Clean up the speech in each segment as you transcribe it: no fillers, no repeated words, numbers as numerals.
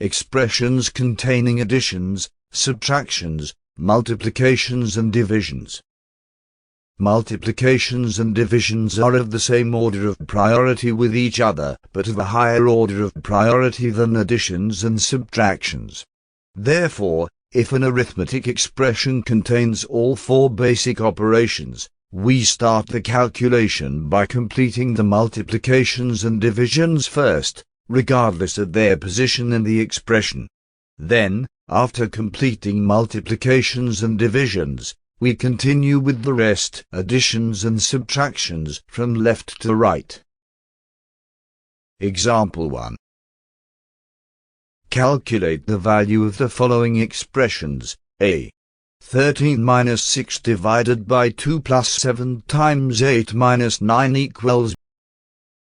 expressions containing additions, subtractions, multiplications and divisions. Multiplications and divisions are of the same order of priority with each other, but of a higher order of priority than additions and subtractions. Therefore, if an arithmetic expression contains all four basic operations, we start the calculation by completing the multiplications and divisions first, regardless of their position in the expression. Then, after completing multiplications and divisions, we continue with the rest, additions and subtractions, from left to right. Example 1. Calculate the value of the following expressions: a. 13 minus 6 divided by 2 plus 7 times 8 minus 9 equals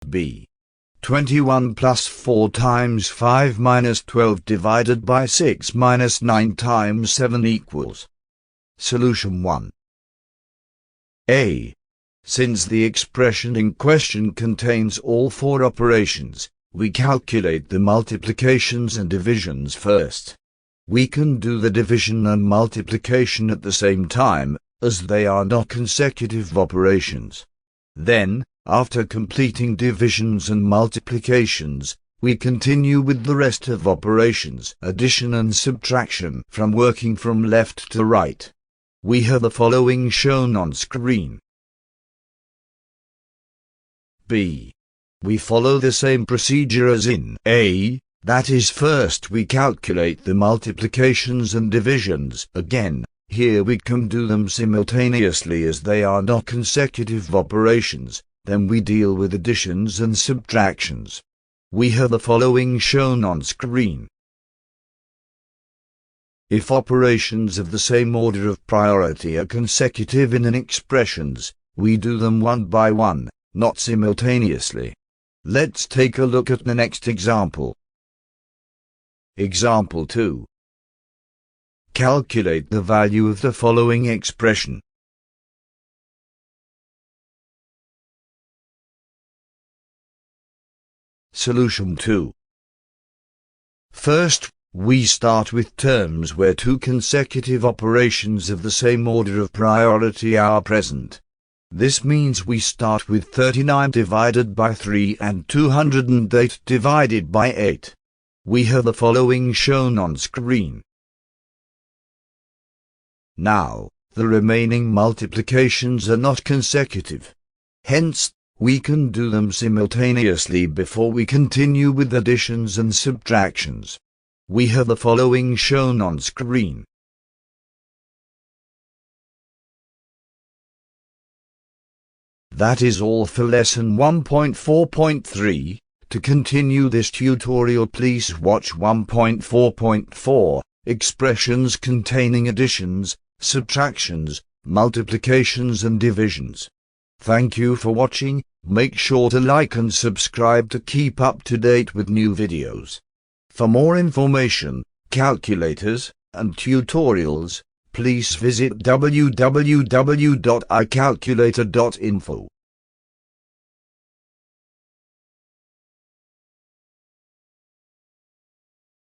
b. 21 plus 4 times 5 minus 12 divided by 6 minus 9 times 7 equals. Solution 1. A. Since the expression in question contains all four operations, we calculate the multiplications and divisions first. We can do the division and multiplication at the same time, as they are not consecutive operations. Then, after completing divisions and multiplications, we continue with the rest of operations, addition and subtraction, from working from left to right. We have the following shown on screen. B. We follow the same procedure as in A. That is, first we calculate the multiplications and divisions. Again, here we can do them simultaneously as they are not consecutive operations. Then we deal with additions and subtractions. We have the following shown on screen. If operations of the same order of priority are consecutive in an expressions, we do them one by one, not simultaneously. Let's take a look at the next example. Example 2. Calculate the value of the following expression. Solution 2. First, we start with terms where two consecutive operations of the same order of priority are present. This means we start with 39 divided by 3 and 208 divided by 8. We have the following shown on screen. Now, the remaining multiplications are not consecutive. Hence, we can do them simultaneously before we continue with additions and subtractions. We have the following shown on screen. That is all for lesson 1.4.3. To continue this tutorial, please watch 1.4.4, expressions containing additions, subtractions, multiplications and divisions. Thank you for watching. Make sure to like and subscribe to keep up to date with new videos. For more information, calculators, and tutorials, please visit www.icalculator.info.